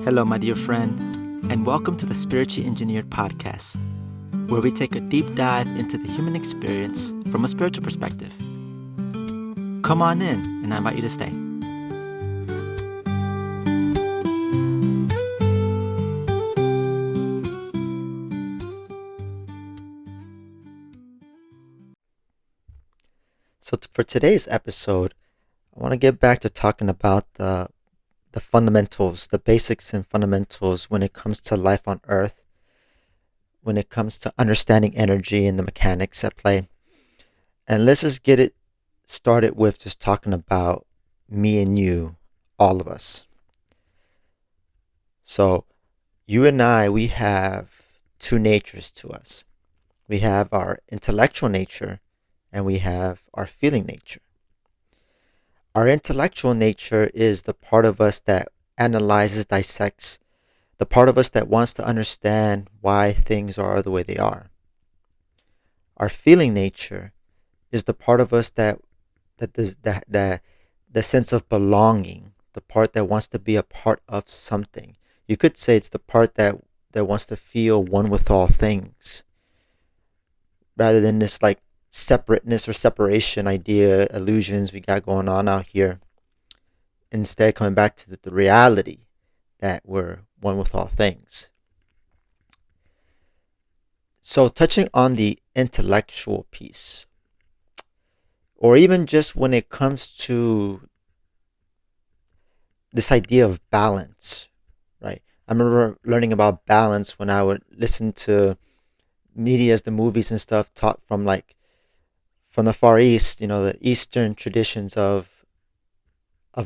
Hello, my dear friend, and welcome to the Spiritually Engineered Podcast, where we take a deep dive into the human experience from a spiritual perspective. Come on in, and I invite you to stay. So for today's episode, I want to get back to talking about the fundamentals, the basics and fundamentals when it comes to life on Earth, when it comes to understanding energy and the mechanics at play. And let's just get it started with just talking about me and you, all of us. So you and I, we have two natures to us. We have our intellectual nature and we have our feeling nature. Our intellectual nature is the part of us that analyzes, dissects, the part of us that wants to understand why things are the way they are. Our feeling nature is the part of us that does the sense of belonging, the part that wants to be a part of something. You could say it's the part that wants to feel one with all things, rather than this like separateness or separation idea, illusions we got going on out here. Instead, coming back to the reality that we're one with all things. So, touching on the intellectual piece, or even just when it comes to this idea of balance, right? I remember learning about balance when I would listen to medias, the movies and stuff, talk from the Far East, the Eastern traditions of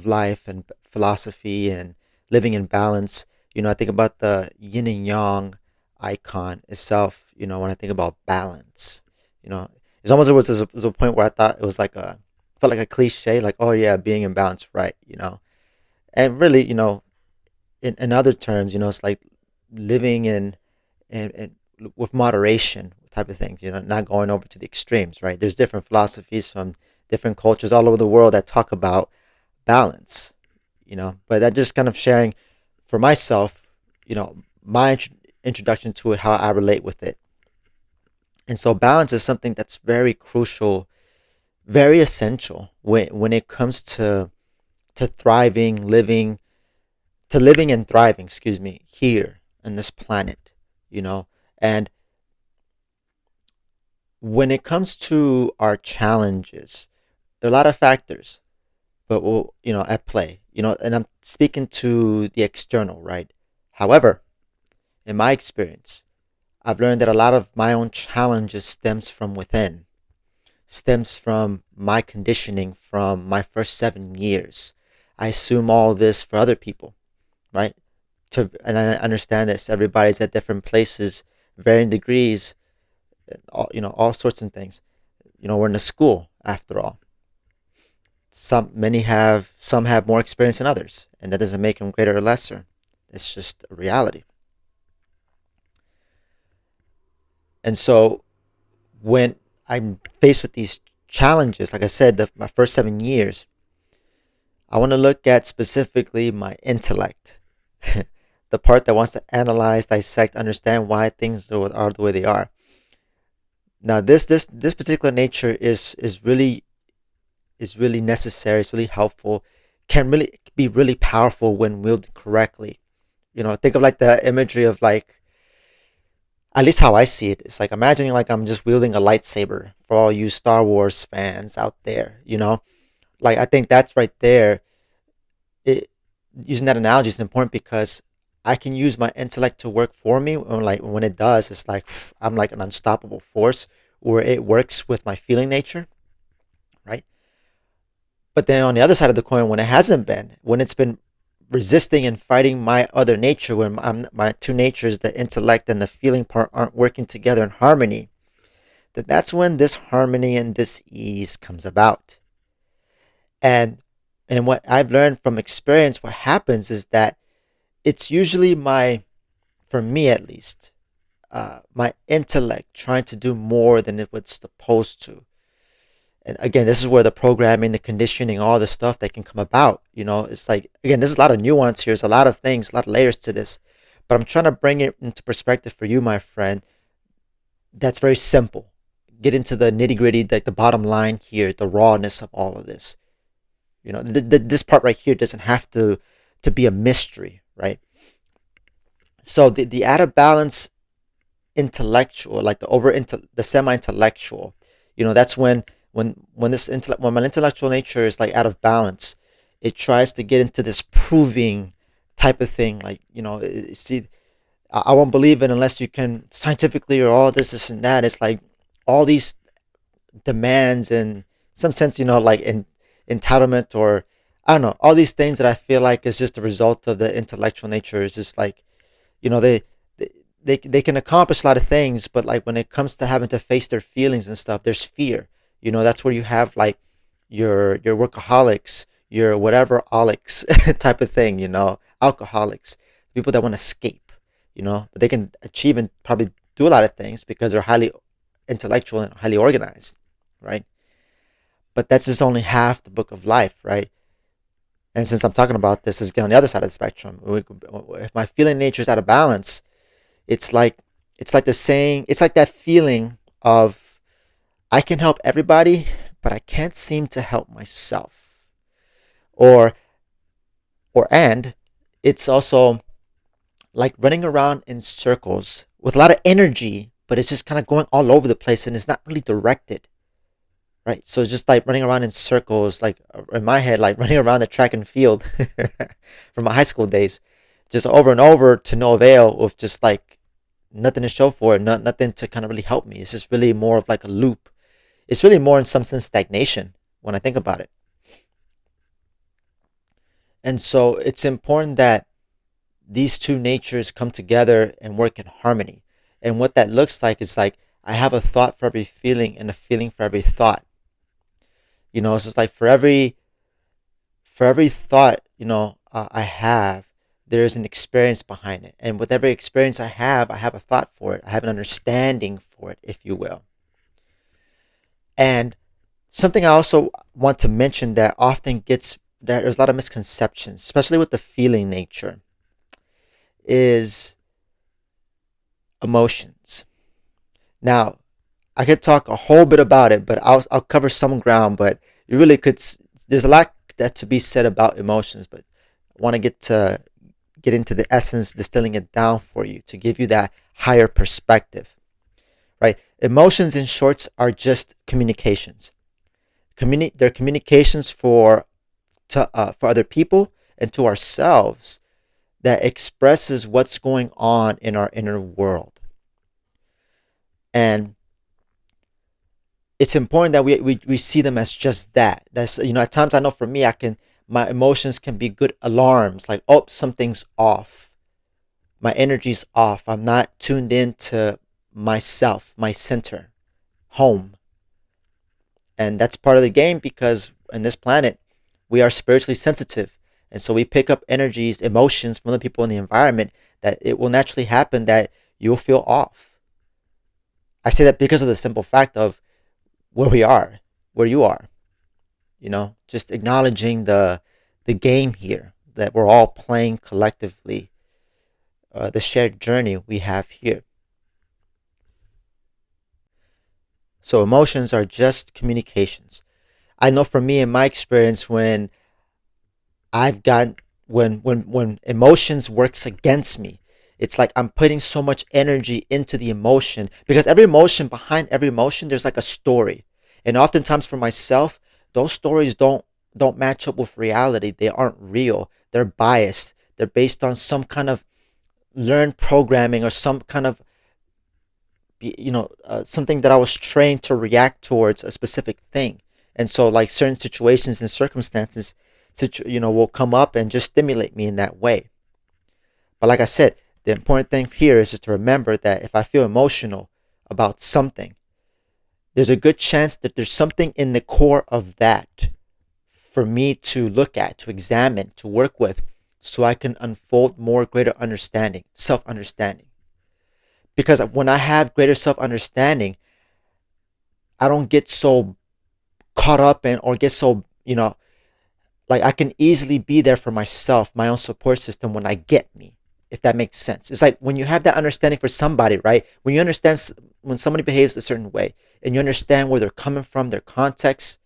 life and philosophy and living in balance. I think about the yin and yang icon itself, when I think about balance. It's almost, there was a point where I thought it was felt like a cliche, like, oh yeah, being in balance, right, And really, in other terms, it's like living in with moderation type of things, not going over to the extremes, right? There's different philosophies from different cultures all over the world that talk about balance, but that just kind of sharing for myself, my introduction to it, how I relate with it. And so balance is something that's very crucial, very essential when it comes to thriving, living and thriving, here on this planet, and when it comes to our challenges, there are a lot of factors, but at play, and I'm speaking to the external, right? However, in my experience, I've learned that a lot of my own challenges stems from within, stems from my conditioning from my first 7 years. I assume all this for other people, right? And I understand this. Everybody's at different places, varying degrees, all sorts of things. We're in a school after all. Some have more experience than others, and that doesn't make them greater or lesser. It's just a reality. And so when I'm faced with these challenges, like I said, my first 7 years, I want to look at specifically my intellect, the part that wants to analyze, dissect, understand why things are the way they are. Now, this particular nature is really necessary. It's really helpful. Can really be really powerful when wielded correctly. Think of like the imagery of at least how I see it. It's like imagining like I'm just wielding a lightsaber for all you Star Wars fans out there. Like I think that's right there. Using that analogy is important because I can use my intellect to work for me. When it does, it's like I'm like an unstoppable force, where it works with my feeling nature, right? But then on the other side of the coin, when it hasn't been, when it's been resisting and fighting my other nature, when my two natures, the intellect and the feeling part, aren't working together in harmony, then that's when this harmony and this ease comes about. And what I've learned from experience, what happens is that it's usually for me at least, my intellect trying to do more than it was supposed to. And again, this is where the programming, the conditioning, all the stuff that can come about. It's like, again, there's a lot of nuance here. There's a lot of things, a lot of layers to this. But I'm trying to bring it into perspective for you, my friend. That's very simple. Get into the nitty gritty, like the bottom line here, the rawness of all of this. This part right here doesn't have to be a mystery, right? So the out of balance intellectual, like the semi intellectual, that's when when my intellectual nature is like out of balance, it tries to get into this proving type of thing. Like, see, I won't believe it unless you can scientifically, or all this and that. It's like all these demands, in some sense, like in entitlement, or I don't know, all these things that I feel like is just a result of the intellectual nature. Is just like, you know they, they can accomplish a lot of things, but like when it comes to having to face their feelings and stuff, there's fear. That's where you have like your workaholics, your whatever olics type of thing. Alcoholics, people that want to escape. But they can achieve and probably do a lot of things because they're highly intellectual and highly organized, right? But that's just only half the book of life, right? And since I'm talking about this, is get on the other side of the spectrum. If my feeling nature is out of balance, it's like the saying. It's like that feeling of, I can help everybody, but I can't seem to help myself. Or and it's also like running around in circles with a lot of energy, but it's just kind of going all over the place and it's not really directed. Right. So it's just like running around in circles, like in my head, like running around the track and field from my high school days, just over and over to no avail, with just like nothing to show for it, nothing to kind of really help me. It's just really more of like a loop. It's really more in some sense stagnation when I think about it. And so it's important that these two natures come together and work in harmony. And what that looks like is like, I have a thought for every feeling and a feeling for every thought. It's just like for every thought, I have, there's an experience behind it. And with every experience I have a thought for it. I have an understanding for it, if you will. And something I also want to mention that often gets, that there's a lot of misconceptions, especially with the feeling nature, is emotions. Now, I could talk a whole bit about it, but I'll cover some ground. But you really could. There's a lot that to be said about emotions, but I want to get into the essence, distilling it down for you to give you that higher perspective. Right? Emotions, in shorts, are just communications. They're communications for other people and to ourselves, that expresses what's going on in our inner world. And it's important that we see them as just that. That's, at times, I know for me, my emotions can be good alarms, like, oh, something's off. My energy's off. I'm not tuned into myself, my center, home. And that's part of the game, because in this planet, we are spiritually sensitive. And so we pick up energies, emotions from the people in the environment, that it will naturally happen that you'll feel off. I say that because of the simple fact of where we are, where you are. Just acknowledging the game here that we're all playing collectively, the shared journey we have here. So emotions are just communications. I know for me, in my experience, I've gotten when emotions works against me, it's like I'm putting so much energy into the emotion, because every emotion, behind every emotion, there's like a story. And oftentimes for myself, those stories don't match up with reality. They aren't real. They're biased. They're based on some kind of learned programming, or some kind of, something that I was trained to react towards a specific thing. And so, like, certain situations and circumstances, will come up and just stimulate me in that way. But like I said, the important thing here is just to remember that if I feel emotional about something, there's a good chance that there's something in the core of that for me to look at, to examine, to work with, so I can unfold more greater understanding, self understanding. Because when I have greater self understanding, I don't get so caught up in or get so, like I can easily be there for myself, my own support system when I get me, if that makes sense. It's like when you have that understanding for somebody, right? When you understand when somebody behaves a certain way and you understand where they're coming from, their context,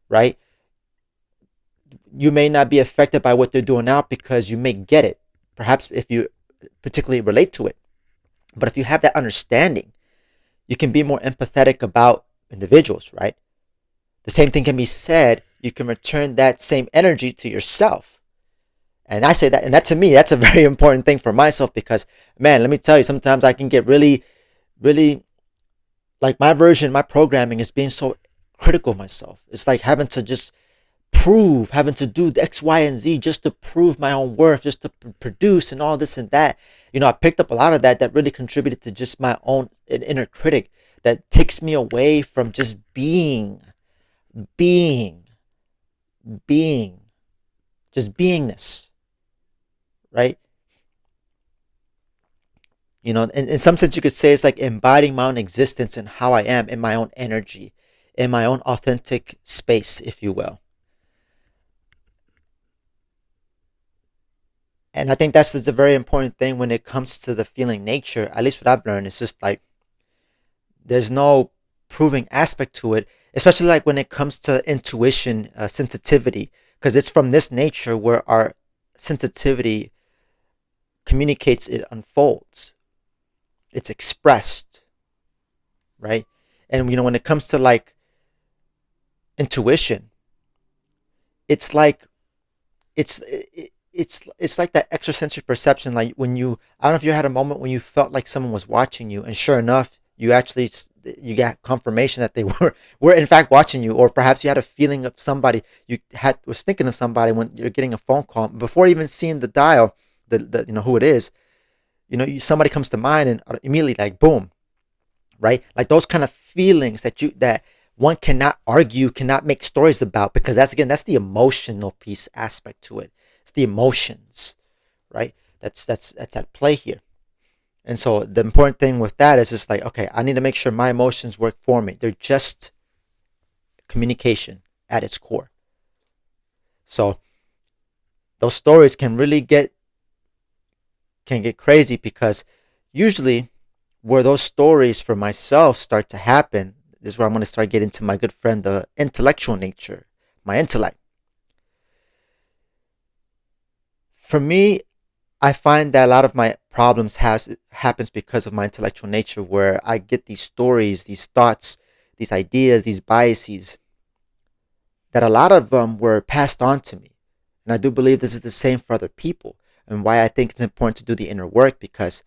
right? You may not be affected by what they're doing now because you may get it. Perhaps if you particularly relate to it. But if you have that understanding, you can be more empathetic about individuals, right? The same thing can be said. You can return that same energy to yourself. And I say that, and that to me, that's a very important thing for myself because, man, let me tell you, sometimes I can get really, really, like my version, my programming is being so critical of myself. It's like having to just prove, having to do the X, Y, and Z just to prove my own worth, just to produce and all this and that. I picked up a lot of that that really contributed to just my own inner critic that takes me away from just being, being, just beingness, right? In some sense, you could say it's like embodying my own existence and how I am in my own energy, in my own authentic space, if you will. And I think that's a very important thing when it comes to the feeling nature. At least what I've learned is just like there's no proving aspect to it, especially like when it comes to intuition, sensitivity, because it's from this nature where our sensitivity communicates, it unfolds, it's expressed, right? And when it comes to like intuition, it's like it's like that extrasensory perception. Like when I don't know if you had a moment when you felt like someone was watching you, and sure enough, you got confirmation that they were in fact watching you, or perhaps you had a feeling of somebody was thinking of somebody when you're getting a phone call before even seeing the dial, the who it is. Somebody comes to mind, and immediately like boom, right? Like those kind of feelings that one cannot argue, cannot make stories about, because that's the emotional piece aspect to it. It's the emotions, right? That's at play here. And so the important thing with that is just like, okay, I need to make sure my emotions work for me. They're just communication at its core. So those stories can get crazy because usually where those stories for myself start to happen is where I'm going to start getting to my good friend, the intellectual nature, my intellect. For me, I find that a lot of my problems happens because of my intellectual nature, where I get these stories, these thoughts, these ideas, these biases that a lot of them were passed on to me. And I do believe this is the same for other people, and why I think it's important to do the inner work, because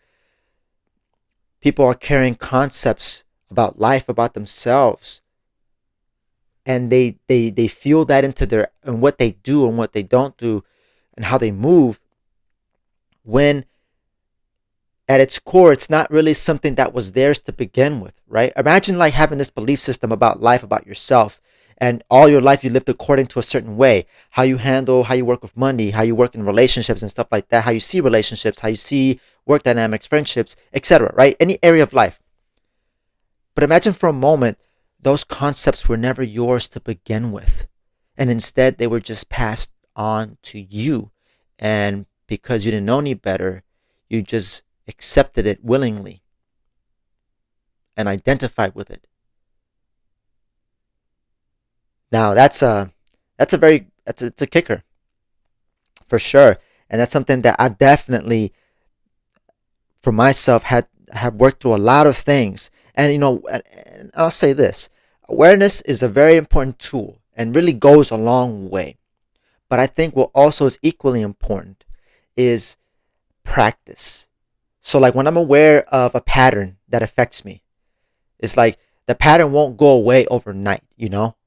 people are carrying concepts about life, about themselves, and they feel that into their and what they do and what they don't do and how they move, when at its core it's not really something that was theirs to begin with, right? Imagine like having this belief system about life, about yourself, and all your life you lived according to a certain way, how you work with money, how you work in relationships and stuff like that, how you see relationships, how you see work dynamics, friendships, etc., right? Any area of life. But imagine for a moment those concepts were never yours to begin with. And instead, they were just passed on to you. And because you didn't know any better, you just accepted it willingly and identified with it. Now, it's a kicker for sure. And that's something that I've definitely, for myself, have worked through a lot of things. And and I'll say this: awareness is a very important tool and really goes a long way. But I think what also is equally important is practice. So, like when I'm aware of a pattern that affects me, it's like the pattern won't go away overnight.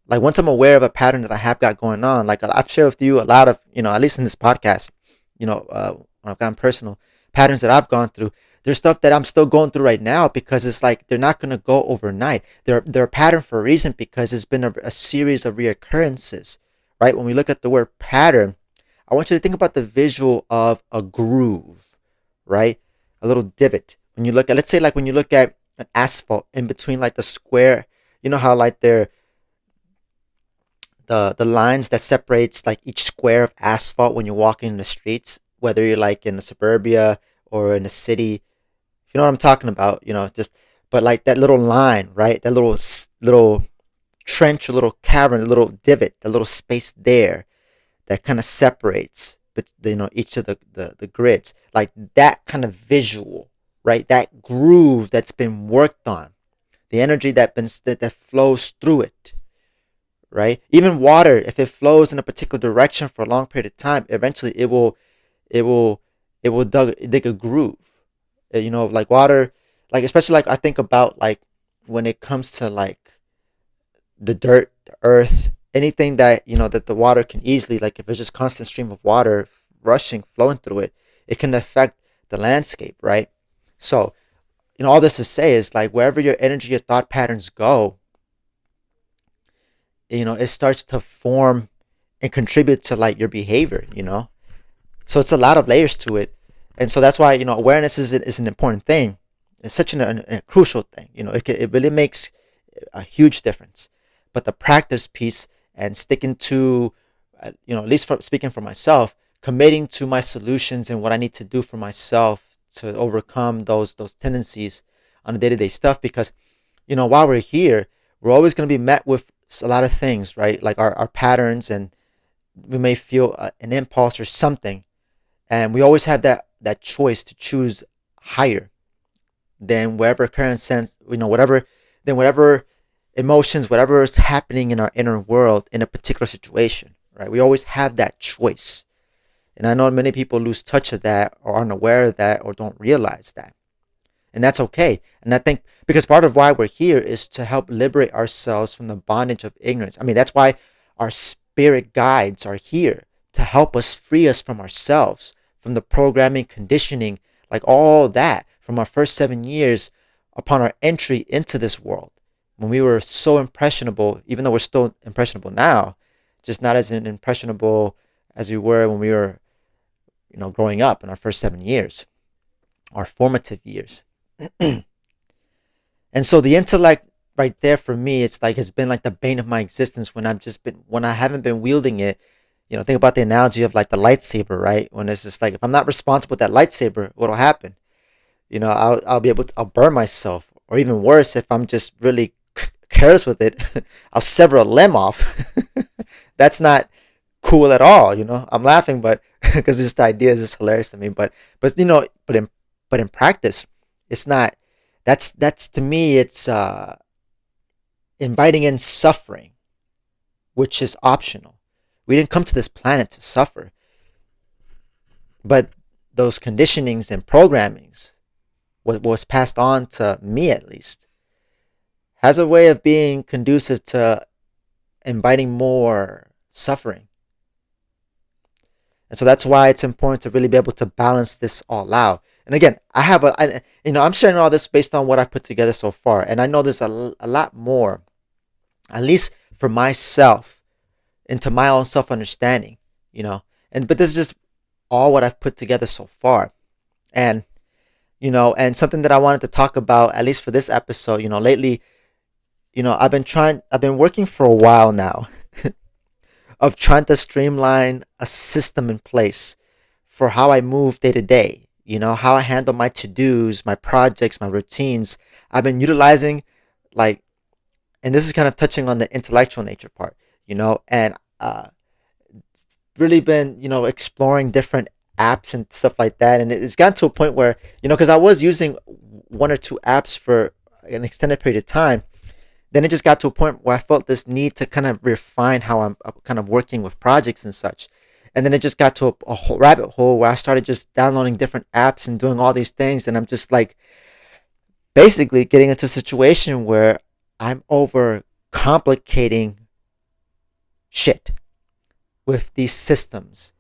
Like once I'm aware of a pattern that I have got going on, like I've shared with you a lot of, at least in this podcast, when I've gotten personal patterns that I've gone through. There's stuff that I'm still going through right now because it's like they're not going to go overnight. They're a pattern for a reason because it's been a series of reoccurrences, right? When we look at the word pattern, I want you to think about the visual of a groove, right? A little divot. When you look at, let's say, like when you look at an asphalt in between like the square, you know how like the lines that separates like each square of asphalt when you're walking in the streets, whether you're like in the suburbia or in a city. You know what I'm talking about? Just but like that little line, right? That little trench, a little cavern, a little divot, a little space there that kind of separates, but each of the grids, like that kind of visual, right? That groove that's been worked on, the energy that flows through it, right? Even water, if it flows in a particular direction for a long period of time, eventually it will dig a groove. Like water, like especially like I think about like when it comes to like the dirt, the earth, anything that that the water can easily, like if it's just constant stream of water rushing, flowing through it, it can affect the landscape, right? So, all this to say is like wherever your energy, your thought patterns go, it starts to form and contribute to like your behavior. So it's a lot of layers to it, and so that's why awareness is an important thing. It's such a crucial thing. It really makes a huge difference. But the practice piece and sticking to, at least speaking for myself, committing to my solutions and what I need to do for myself to overcome those tendencies on the day to day stuff. Because while we're here, we're always going to be met with a lot of things, right? Like our patterns, and we may feel an impulse or something, and we always have that choice to choose higher than whatever current sense, whatever, than whatever emotions, whatever is happening in our inner world in a particular situation, right? We always have that choice. And I know many people lose touch of that or aren't aware of that or don't realize that. And that's okay. And I think because part of why we're here is to help liberate ourselves from the bondage of ignorance. I mean, that's why our spirit guides are here to help us free us from ourselves, from the programming, conditioning, like all that from our first 7 years upon our entry into this world. When we were so impressionable, even though we're still impressionable now, just not as impressionable as we were when we were, growing up in our first 7 years, our formative years. And so the intellect right there for me, it's been like the bane of my existence when I haven't been wielding it. Think about the analogy of like the lightsaber, right? When it's just like if I'm not responsible with that lightsaber, what'll happen? I'll burn myself, or even worse, if I'm just really careless with it, I'll sever a limb off. That's not cool at all. I'm laughing, but because this idea is just hilarious to me. But in practice, it's not. That's to me, it's inviting in suffering, which is optional. We didn't come to this planet to suffer, but those conditionings and programmings, what was passed on to me at least, has a way of being conducive to inviting more suffering. And so that's why it's important to really be able to balance this all out. And again, I'm sharing all this based on what I've put together so far. And I know there's a lot more, at least for myself, into my own self understanding, but this is just all what I've put together so far. And, and something that I wanted to talk about, at least for this episode, lately, I've been working for a while now of trying to streamline a system in place for how I move day to day, how I handle my to-dos, my projects, my routines. I've been utilizing like, and this is kind of touching on the intellectual nature part, and really been, exploring different apps and stuff like that. And it's gotten to a point where, because I was using one or two apps for an extended period of time, then it just got to a point where I felt this need to kind of refine how I'm kind of working with projects and such. And then it just got to a whole rabbit hole where I started just downloading different apps and doing all these things. And I'm just like basically getting into a situation where I'm over complicating shit with these systems.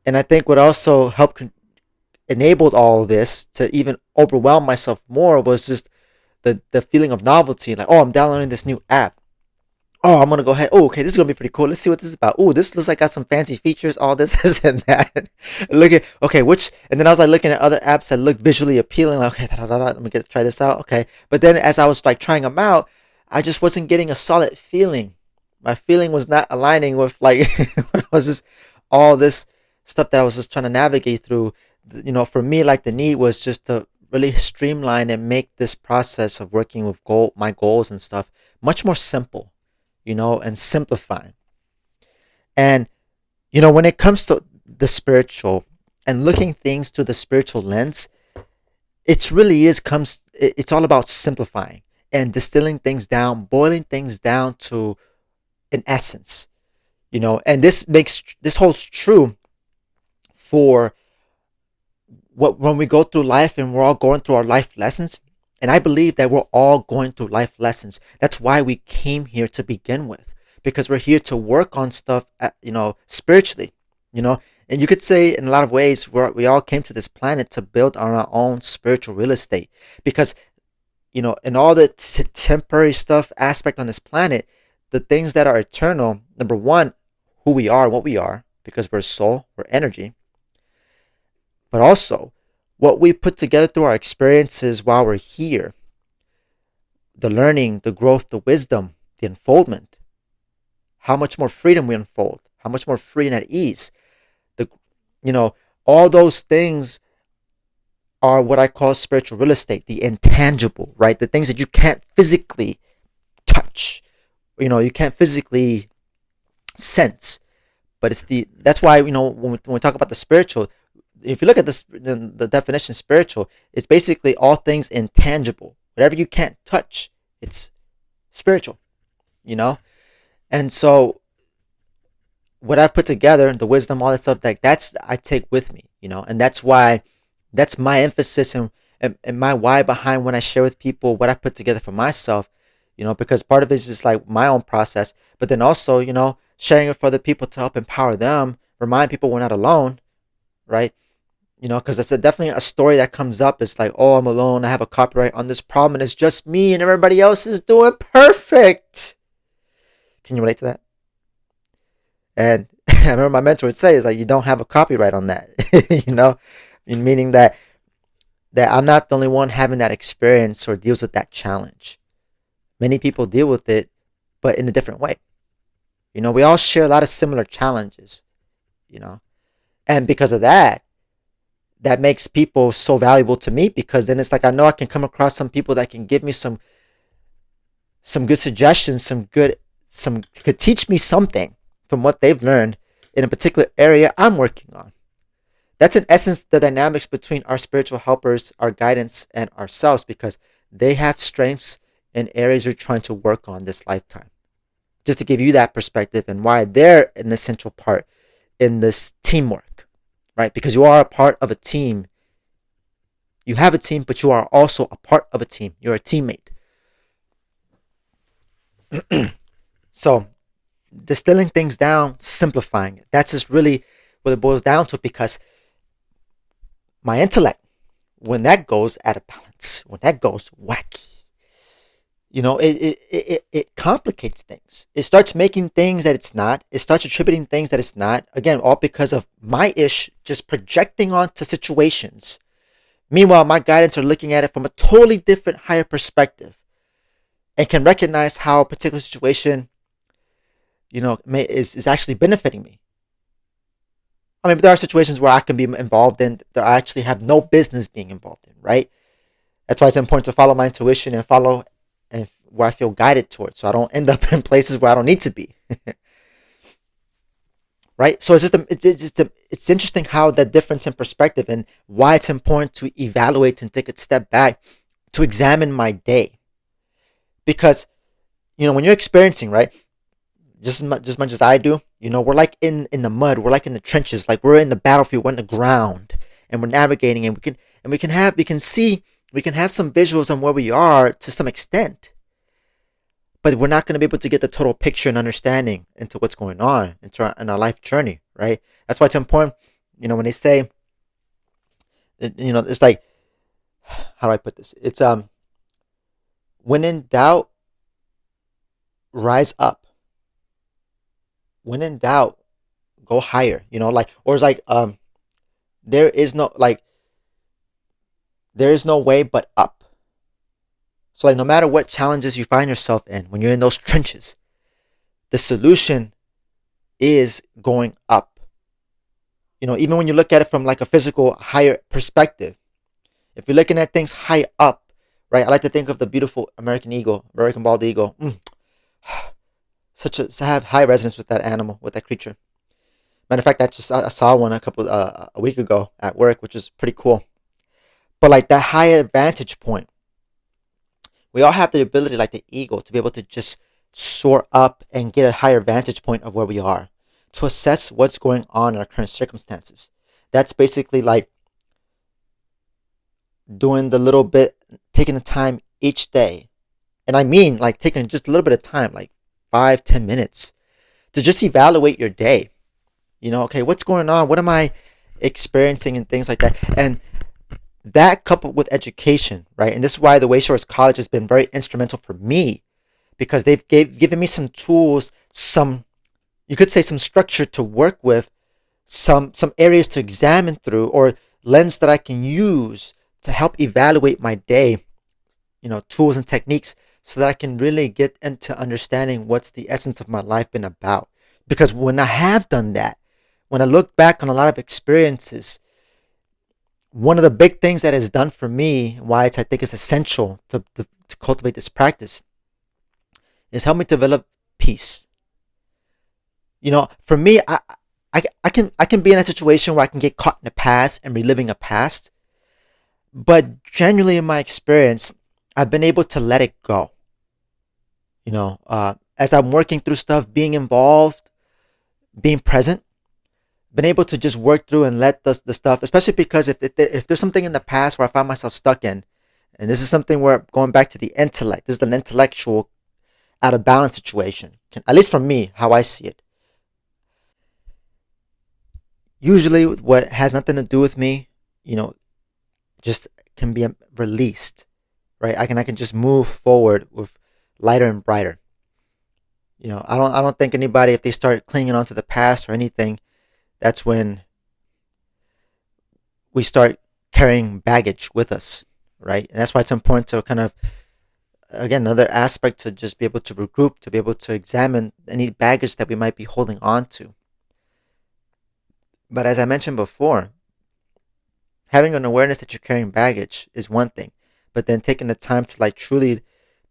And I think what also helped enabled all of this to even overwhelm myself more was just the feeling of novelty. Like, oh, I'm downloading this new app. Oh, I'm gonna go ahead. Oh, okay, this is gonna be pretty cool. Let's see what this is about. Oh, this looks like got some fancy features. All this, this, and that. Look at okay, and then I was like looking at other apps that look visually appealing. Like, okay, let me try this out. Okay, but then as I was like trying them out, I just wasn't getting a solid feeling My feeling was not aligning with like when I was just all this stuff that I was just trying to navigate through. For me, like the need was just to really streamline and make this process of working with my goals and stuff much more simple, and simplifying. And when it comes to the spiritual and looking things through the spiritual lens, it's really is comes it's all about simplifying and distilling things down, boiling things down to an essence. And this holds true for what when we go through life and we're all going through our life lessons. And I believe that we're all going through life lessons. That's why we came here to begin with, because we're here to work on stuff spiritually. you know and you could say in a lot of ways we all came to this planet to build on our own spiritual real estate, because in all the temporary stuff aspect on this planet, the things that are eternal, number one, who we are, what we are, because we're soul, we're energy, but also what we put together through our experiences while we're here, the learning, the growth, the wisdom, the unfoldment, how much more freedom we unfold, how much more free and at ease. The you know all those things are what I call spiritual real estate, the intangible, right? The things that you can't physically touch, you can't physically sense. But that's why when we talk about the spiritual, if you look at this, the definition of spiritual, it's basically all things intangible. Whatever you can't touch, it's spiritual. You know, and so what I've put together, the wisdom, all that stuff, like that's I take with me. And that's why that's my emphasis and my why behind when I share with people what I put together for myself. Because part of it is just like my own process, but then also sharing it for other people to help empower them, remind people we're not alone, right? Because it's definitely a story that comes up. It's like, oh, I'm alone. I have a copyright on this problem, and it's just me, and everybody else is doing perfect. Can you relate to that? And I remember my mentor would say, "Is like you don't have a copyright on that." Meaning that I'm not the only one having that experience or deals with that challenge. Many people deal with it, but in a different way. We all share a lot of similar challenges. You know, and because of that, that makes people so valuable to me, because then it's like I know I can come across some people that can give me some good suggestions, some could teach me something from what they've learned in a particular area I'm working on. That's in essence the dynamics between our spiritual helpers, our guidance, and ourselves, because they have strengths in areas you're trying to work on this lifetime. Just to give you that perspective and why they're an essential part in this teamwork, right? Because you are a part of a team. You have a team, but you are also a part of a team. You're a teammate. So, distilling things down, simplifying it. That's just really what it boils down to, because my intellect, when that goes out of balance, when that goes wacky, it complicates things. It starts making things that it's not. It starts attributing things that it's not. Again, all because of my ish just projecting onto situations. Meanwhile, my guidance are looking at it from a totally different, higher perspective, and can recognize how a particular situation, is actually benefiting me. I mean, there are situations where I can be involved in that I actually have no business being involved in, right? That's why it's important to follow my intuition and follow and where I feel guided towards, so I don't end up in places where I don't need to be. Right? So it's interesting how that difference in perspective and why it's important to evaluate and take a step back to examine my day, because when you're experiencing, right, just as much as I do, we're like in the mud, we're like in the trenches, like we're in the battlefield, we're in the ground, and we're navigating, and we can have some visuals on where we are to some extent, but we're not going to be able to get the total picture and understanding into what's going on in our life journey, right? That's why it's important, when they say, it's like, how do I put this? It's when in doubt, rise up. When in doubt, go higher. Like, or it's like, there is no like, there is no way but up. So like, no matter what challenges you find yourself in, when you're in those trenches, the solution is going up. Even when you look at it from like a physical higher perspective, if you're looking at things high up, right? I like to think of the beautiful American eagle, American bald eagle. To have high resonance with that animal, with that creature. Matter of fact, I saw one a week ago at work, which is pretty cool. But like that higher vantage point, we all have the ability, like the eagle, to be able to just soar up and get a higher vantage point of where we are, to assess what's going on in our current circumstances. That's basically like doing the little bit, taking the time each day. And I mean like taking just a little bit of time, like 5, 10 minutes, to just evaluate your day. Okay, what's going on? What am I experiencing and things like that? And that coupled with education, right? And this is why the Wayshores College has been very instrumental for me, because they've given me some tools, you could say some structure to work with, some areas to examine through, or lens that I can use to help evaluate my day, tools and techniques, so that I can really get into understanding what's the essence of my life been about. Because when I have done that, when I look back on a lot of experiences, one of the big things that has done for me, why I think it's essential to cultivate this practice, is help me develop peace. For me, I can be in a situation where I can get caught in the past and reliving a past, but generally in my experience, I've been able to let it go. As I'm working through stuff, being involved, being present, been able to just work through and let the stuff, especially because if there's something in the past where I find myself stuck in, and this is something where going back to the intellect, this is an intellectual out of balance situation, at least for me, how I see it. Usually, what has nothing to do with me, just can be released, right? I can just move forward with lighter and brighter. I don't think anybody, if they start clinging on to the past or anything, that's when we start carrying baggage with us, right? And that's why it's important to kind of, again, another aspect, to just be able to regroup, to be able to examine any baggage that we might be holding on to. But as I mentioned before, having an awareness that you're carrying baggage is one thing, but then taking the time to like truly,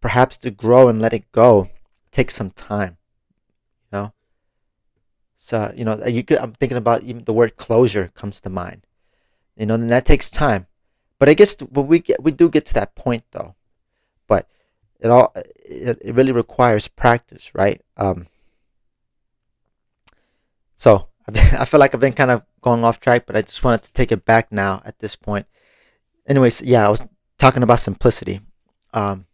perhaps to grow and let it go, takes some time, you know. So I'm thinking about, even the word closure comes to mind, and that takes time. But I guess when we do get to that point though, but it really requires practice, right? So I feel like I've been kind of going off track, but I just wanted to take it back now at this point. Anyways, yeah, I was talking about simplicity. Um,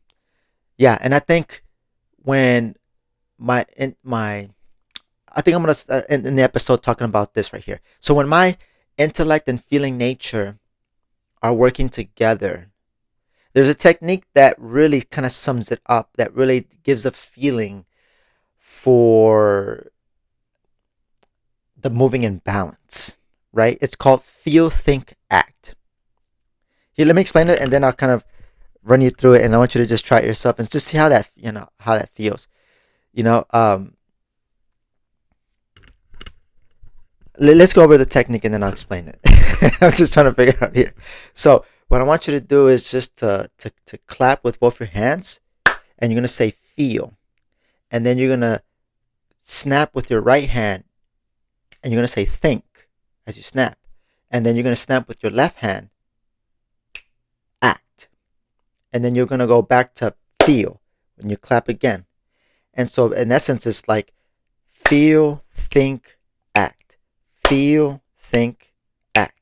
yeah, and I think when my in my I think I'm gonna in the episode talking about this right here. So when my intellect and feeling nature are working together, there's a technique that really kind of sums it up, that really gives a feeling for the moving in balance, right? It's called feel, think, act. Here, let me explain it, and then I'll kind of run you through it, and I want you to just try it yourself and just see how that feels. You know, um, let's go over the technique, and then I'll explain it. I'm just trying to figure it out here. So what I want you to do is just to clap with both your hands, and you're gonna say feel, and then you're gonna snap with your right hand, and you're gonna say think as you snap, and then you're gonna snap with your left hand, act, and then you're gonna go back to feel when you clap again. And so in essence, it's like feel, think, act, feel, think, act,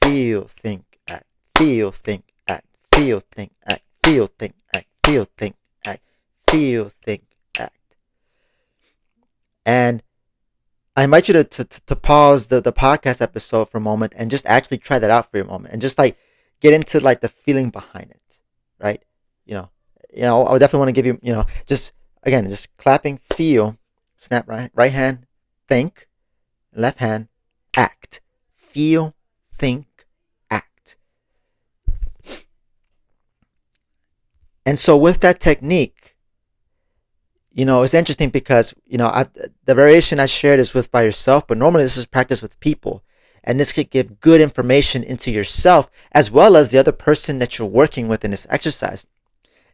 feel, think, act, feel, think, act, feel, think, act, feel, think, act, feel, think, act, feel, think, act. And I invite you to pause the podcast episode for a moment and just actually try that out for a moment and just like get into like the feeling behind it, right? You know, I would definitely want to give you, just again, just clapping, feel, snap right hand, think, left hand, act, feel, think, act. And so with that technique, It's interesting because the variation I shared is with by yourself, but normally this is practiced with people, and this could give good information into yourself as well as the other person that you're working with in this exercise.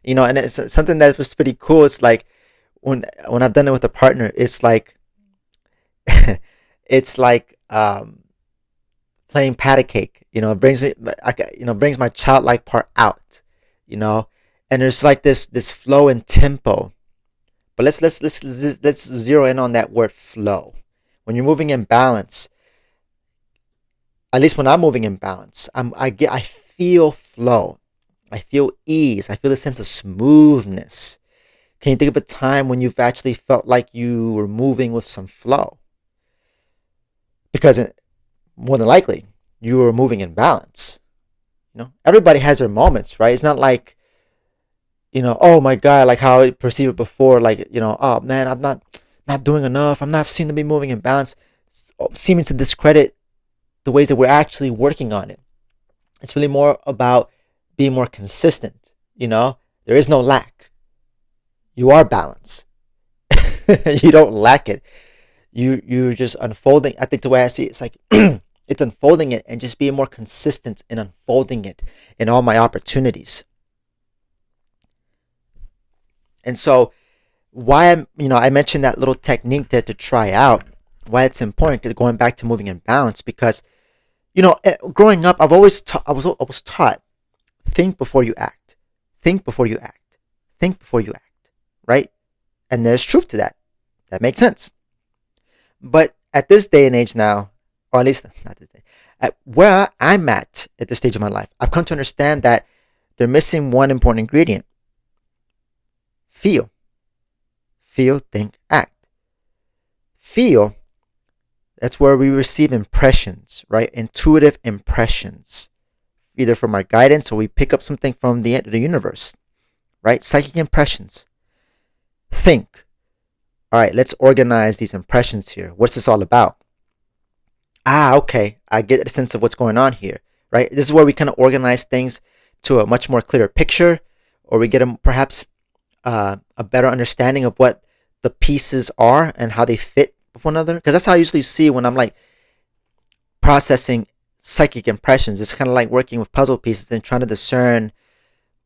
And it's something that was pretty cool. It's like when I've done it with a partner, it's like it's like playing patty cake. It brings me, brings my childlike part out. You know, and there's like this flow and tempo. But let's zero in on that word flow. When you're moving in balance, at least when I'm moving in balance, I feel flow. I feel ease. I feel a sense of smoothness. Can you think of a time when you've actually felt like you were moving with some flow? Because more than likely, you were moving in balance. Everybody has their moments, right? It's not like, oh my God, like how I perceived it before, like, oh man, I'm not doing enough. I'm not seeming to be moving in balance, seeming to discredit the ways that we're actually working on it. It's really more about being more consistent. There is no lack. You are balance. You don't lack it. You're just unfolding. I think the way I see it, it's like it's unfolding it and just being more consistent in unfolding it in all my opportunities. And so why I mentioned that little technique there to try out, why it's important, because going back to moving in balance, because growing up, I was taught, think before you act, think before you act, think before you act, right? And there's truth to that. That makes sense. But at this day and age now, or at least not this day, at where I'm at this stage of my life, I've come to understand that they're missing one important ingredient: feel. Feel, think, act. Feel, that's where we receive impressions, right? Intuitive impressions, either from our guidance or we pick up something from the universe, right? Psychic impressions. Think. All right, let's organize these impressions here. What's this all about? Okay, I get a sense of what's going on here, right? This is where we kind of organize things to a much more clearer picture, or we get perhaps a better understanding of what the pieces are and how they fit with one another. Because that's how I usually see when I'm like processing psychic impressions. It's kind of like working with puzzle pieces and trying to discern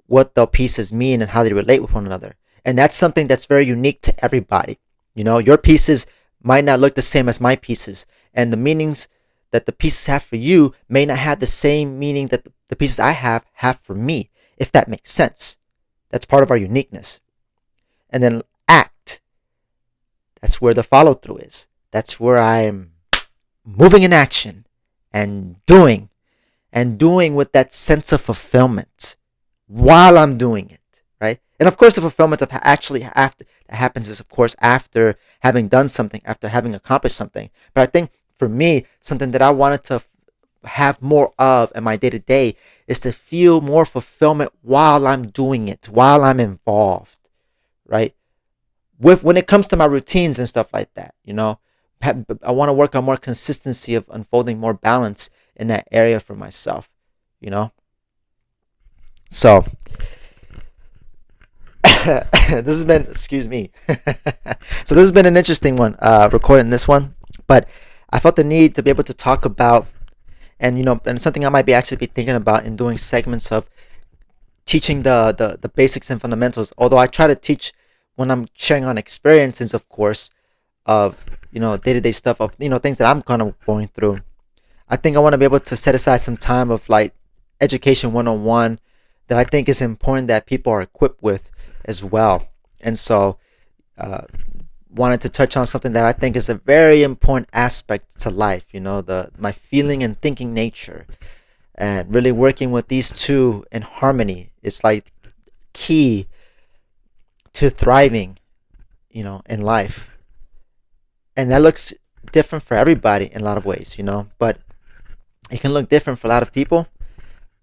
what the pieces mean and how they relate with one another. And that's something that's very unique to everybody. Your pieces might not look the same as my pieces, and the meanings that the pieces have for you may not have the same meaning that the pieces I have for me, if that makes sense. That's part of our uniqueness. And then act. That's where the follow through is. That's where I'm moving in action and doing with that sense of fulfillment while I'm doing it, right? And of course, the fulfillment of actually after that happens is, of course, after having done something, after having accomplished something. But I think for me, something that I wanted to have more of in my day to day is to feel more fulfillment while I'm doing it, while I'm involved, right? When it comes to my routines and stuff like that, I want to work on more consistency of unfolding more balance in that area for myself, So this has been, excuse me. So this has been an interesting one, recording this one, but I felt the need to be able to talk about, and and something I might be actually be thinking about in doing segments of teaching the basics and fundamentals. Although I try to teach when I'm sharing on experiences, of course, of day-to-day stuff of things that I'm kind of going through. I think I want to be able to set aside some time of like education 101 that I think is important that people are equipped with as well. And so wanted to touch on something that I think is a very important aspect to life, my feeling and thinking nature, and really working with these two in harmony is like key to thriving, in life. And that looks different for everybody in a lot of ways, but it can look different for a lot of people.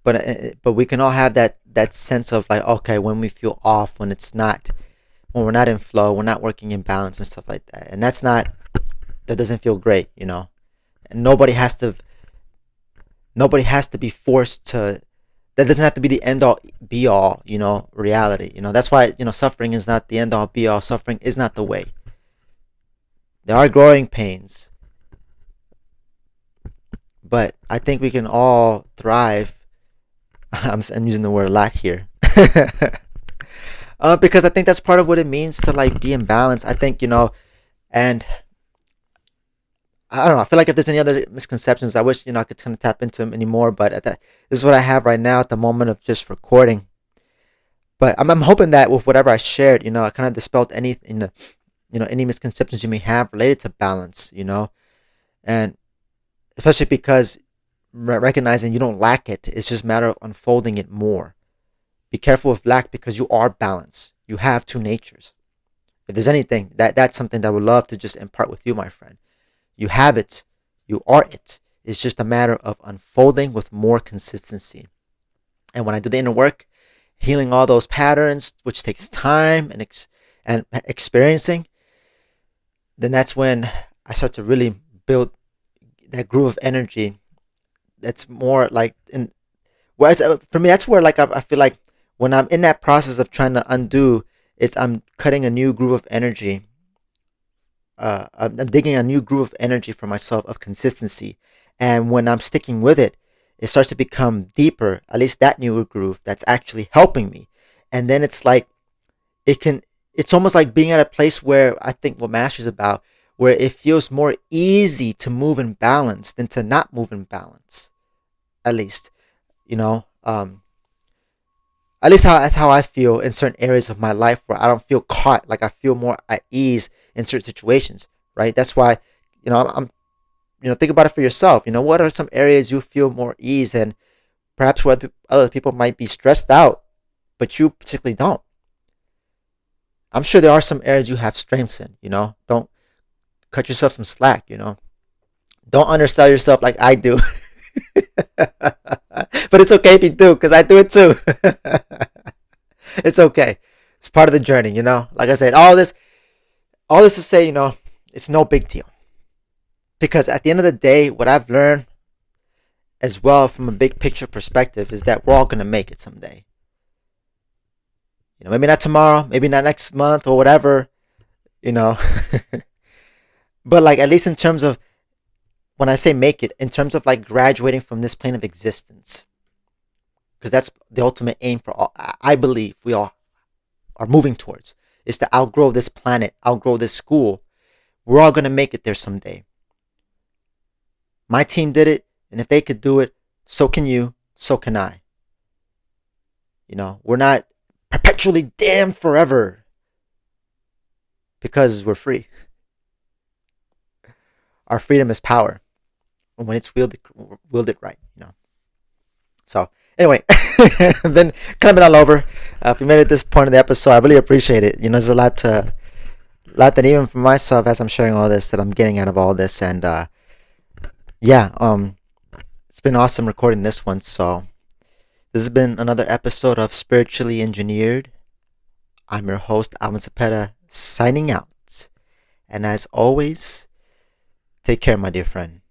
But we can all have that sense of like, okay, when we feel off, when we're not in flow, we're not working in balance and stuff like that. And that doesn't feel great, And nobody has to be forced to That doesn't have to be the end all be all, reality. That's why, suffering is not the end all be all. Suffering is not the way. There are growing pains, but I think we can all thrive. I'm using the word lack here. Because I think that's part of what it means to like be in balance. I think, and I don't know. I feel like if there's any other misconceptions, I wish I could kind of tap into them anymore. But this is what I have right now at the moment of just recording. But I'm hoping that with whatever I shared, I kind of dispelled any misconceptions you may have related to balance. And especially because recognizing you don't lack it, it's just a matter of unfolding it more. Be careful with lack because you are balanced. You have two natures. If there's anything that's something that I would love to just impart with you, my friend. You have it. You are it. It's just a matter of unfolding with more consistency. And when I do the inner work, healing all those patterns, which takes time and experiencing, then that's when I start to really build that groove of energy. That's more like whereas for me, that's where like I feel like when I'm in that process of trying to undo, it's I'm cutting a new groove of energy. I'm digging a new groove of energy for myself of consistency, and when I'm sticking with it, it starts to become deeper. At least that newer groove that's actually helping me, and then it's like it can. It's almost like being at a place where I think what mastery is about, where it feels more easy to move in balance than to not move in balance. At least, you know. At least that's how I feel in certain areas of my life where I don't feel caught. Like I feel more at ease in certain situations, right? That's why, I'm think about it for yourself. What are some areas you feel more ease and perhaps where other people might be stressed out, but you particularly don't. I'm sure there are some areas you have strengths in. Don't cut yourself some slack. Don't undersell yourself like I do. But it's okay if you do, because I do it too. It's okay. It's part of the journey. Like I said, all this to say, it's no big deal. Because at the end of the day, what I've learned as well from a big picture perspective is that we're all gonna make it someday. Maybe not tomorrow, maybe not next month or whatever, you know. But like at least in terms of when I say make it, in terms of like graduating from this plane of existence, because that's the ultimate aim for all. I believe we all are moving towards is to outgrow this planet, outgrow this school. We're all gonna make it there someday. My team did it, and if they could do it, so can you, so can I. We're not perpetually damned forever because we're free. Our freedom is power, and when it's wielded right. So anyway, I've been all over. If you made it this point of the episode, I really appreciate it. There's a lot that even for myself, as I'm sharing all this, that I'm getting out of all this, and yeah, it's been awesome recording this one. So this has been another episode of Spiritually Engineered. I'm your host, Alvin Cepeda, signing out. And as always, take care, my dear friend.